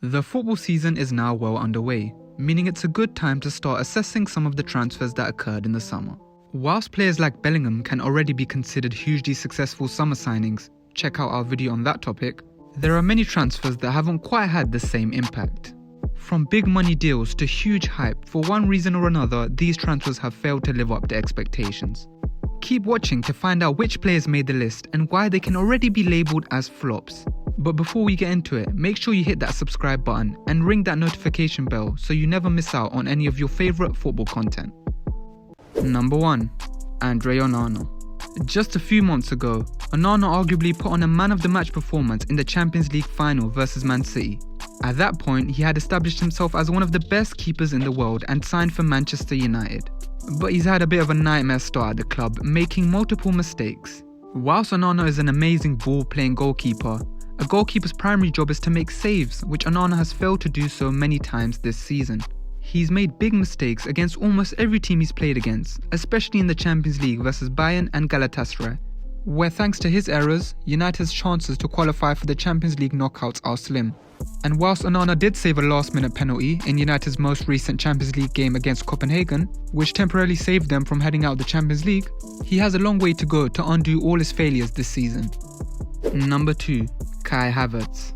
The football season is now well underway, meaning it's a good time to start assessing some of the transfers that occurred in the summer. Whilst players like Bellingham can already be considered hugely successful summer signings, check out our video on that topic, there are many transfers that haven't quite had the same impact. From big money deals to huge hype, for one reason or another, these transfers have failed to live up to expectations. Keep watching to find out which players made the list and why they can already be labelled as flops. But before we get into it, make sure you hit that subscribe button and ring that notification bell so you never miss out on any of your favourite football content. Number 1. Andre Onana. Just a few months ago, Onana arguably put on a man of the match performance in the Champions League final versus Man City. At that point, he had established himself as one of the best keepers in the world and signed for Manchester United. But he's had a bit of a nightmare start at the club, making multiple mistakes. Whilst Onana is an amazing ball-playing goalkeeper, a goalkeeper's primary job is to make saves, which Onana has failed to do so many times this season. He's made big mistakes against almost every team he's played against, especially in the Champions League versus Bayern and Galatasaray, where thanks to his errors, United's chances to qualify for the Champions League knockouts are slim. And whilst Onana did save a last-minute penalty in United's most recent Champions League game against Copenhagen, which temporarily saved them from heading out the Champions League, he has a long way to go to undo all his failures this season. Number 2. Kai Havertz.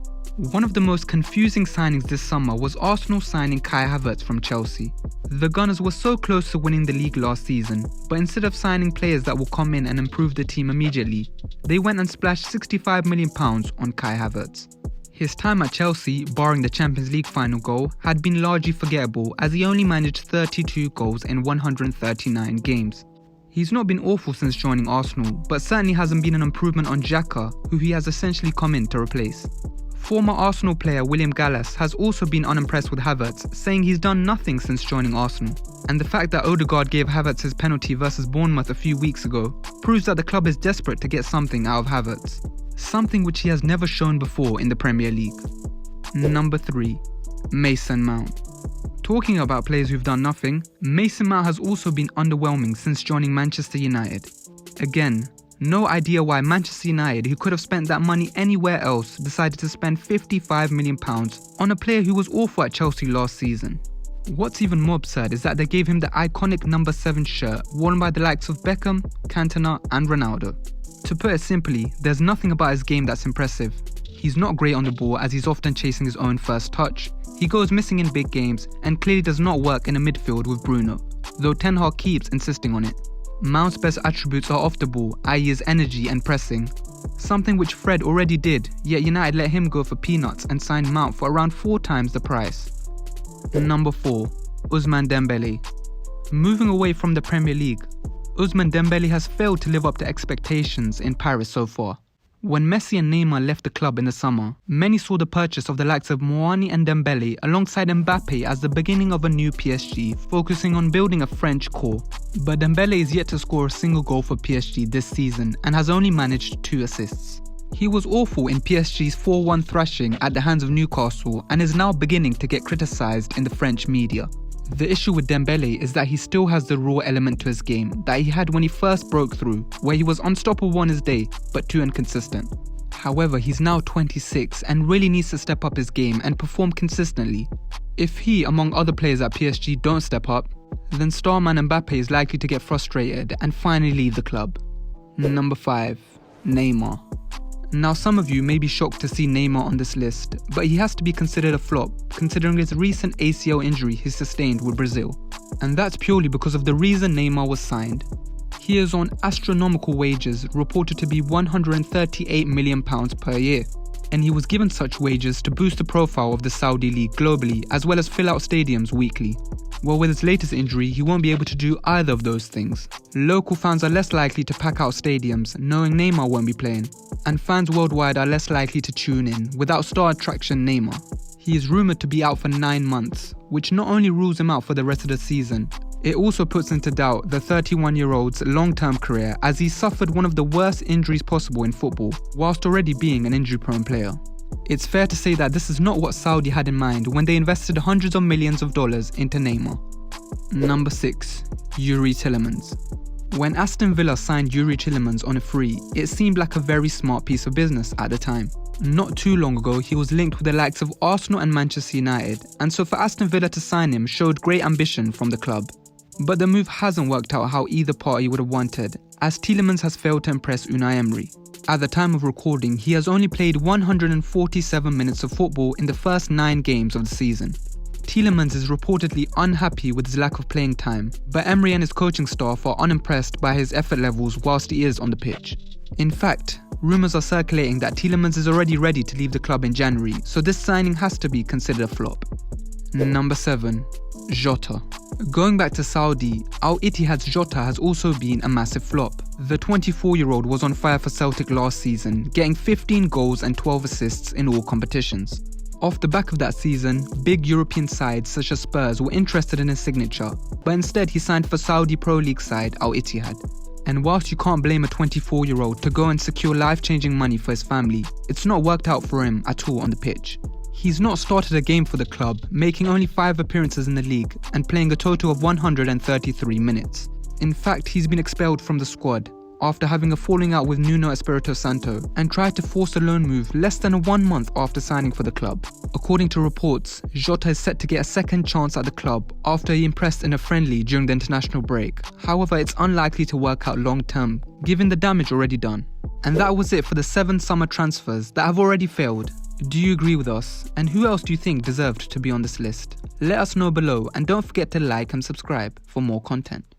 One of the most confusing signings this summer was Arsenal signing Kai Havertz from Chelsea. The Gunners were so close to winning the league last season, but instead of signing players that will come in and improve the team immediately, they went and splashed £65 million on Kai Havertz. His time at Chelsea, barring the Champions League final goal, had been largely forgettable as he only managed 32 goals in 139 games. He's not been awful since joining Arsenal, but certainly hasn't been an improvement on Xhaka, who he has essentially come in to replace. Former Arsenal player William Gallas has also been unimpressed with Havertz, saying he's done nothing since joining Arsenal. And the fact that Odegaard gave Havertz his penalty versus Bournemouth a few weeks ago proves that the club is desperate to get something out of Havertz. Something which he has never shown before in the Premier League. Number 3. Mason Mount. Talking about players who've done nothing, Mason Mount has also been underwhelming since joining Manchester United. Again, no idea why Manchester United, who could have spent that money anywhere else, decided to spend £55 million on a player who was awful at Chelsea last season. What's even more absurd is that they gave him the iconic number 7 shirt worn by the likes of Beckham, Cantona and Ronaldo. To put it simply, there's nothing about his game that's impressive. He's not great on the ball as he's often chasing his own first touch. He goes missing in big games and clearly does not work in a midfield with Bruno, though Ten Hag keeps insisting on it. Mount's best attributes are off the ball, i.e. his energy and pressing, something which Fred already did, yet United let him go for peanuts and signed Mount for around 4 times the price. Number 4. Ousmane Dembele. Moving away from the Premier League, Ousmane Dembele has failed to live up to expectations in Paris so far. When Messi and Neymar left the club in the summer, many saw the purchase of the likes of Muani and Dembele alongside Mbappe as the beginning of a new PSG, focusing on building a French core. But Dembele is yet to score a single goal for PSG this season and has only managed 2 assists. He was awful in PSG's 4-1 thrashing at the hands of Newcastle and is now beginning to get criticised in the French media. The issue with Dembele is that he still has the raw element to his game that he had when he first broke through, where he was unstoppable on his day, but too inconsistent. However, he's now 26 and really needs to step up his game and perform consistently. If he, among other players at PSG, don't step up, then starman Mbappe is likely to get frustrated and finally leave the club. Number 5. Neymar. Now some of you may be shocked to see Neymar on this list, but he has to be considered a flop considering his recent ACL injury he sustained with Brazil. And that's purely because of the reason Neymar was signed. He is on astronomical wages, reported to be £138 million per year. And he was given such wages to boost the profile of the Saudi League globally as well as fill out stadiums weekly. Well, with his latest injury, he won't be able to do either of those things. Local fans are less likely to pack out stadiums knowing Neymar won't be playing, and fans worldwide are less likely to tune in without star attraction Neymar. He is rumoured to be out for 9 months, which not only rules him out for the rest of the season, it also puts into doubt the 31-year-old's long-term career as he suffered one of the worst injuries possible in football, whilst already being an injury-prone player. It's fair to say that this is not what Saudi had in mind when they invested hundreds of millions of dollars into Neymar. Number 6. Youri Tielemans. When Aston Villa signed Youri Tielemans on a free, it seemed like a very smart piece of business at the time. Not too long ago, he was linked with the likes of Arsenal and Manchester United, and so for Aston Villa to sign him showed great ambition from the club. But the move hasn't worked out how either party would have wanted, as Tielemans has failed to impress Unai Emery. At the time of recording, he has only played 147 minutes of football in the first 9 games of the season. Tielemans is reportedly unhappy with his lack of playing time, but Emery and his coaching staff are unimpressed by his effort levels whilst he is on the pitch. In fact, rumours are circulating that Tielemans is already ready to leave the club in January, so this signing has to be considered a flop. Number 7. Jota. Going back to Saudi, Al Ittihad's Jota has also been a massive flop. The 24-year-old was on fire for Celtic last season, getting 15 goals and 12 assists in all competitions. Off the back of that season, big European sides such as Spurs were interested in his signature, but instead he signed for Saudi Pro League side Al Ittihad. And whilst you can't blame a 24-year-old to go and secure life-changing money for his family, it's not worked out for him at all on the pitch. He's not started a game for the club, making only 5 appearances in the league and playing a total of 133 minutes. In fact, he's been expelled from the squad after having a falling out with Nuno Espirito Santo and tried to force a loan move less than 1 month after signing for the club. According to reports, Jota is set to get a second chance at the club after he impressed in a friendly during the international break. However, it's unlikely to work out long term, given the damage already done. And that was it for the 7 summer transfers that have already failed. Do you agree with us? And who else do you think deserved to be on this list? Let us know below, and don't forget to like and subscribe for more content.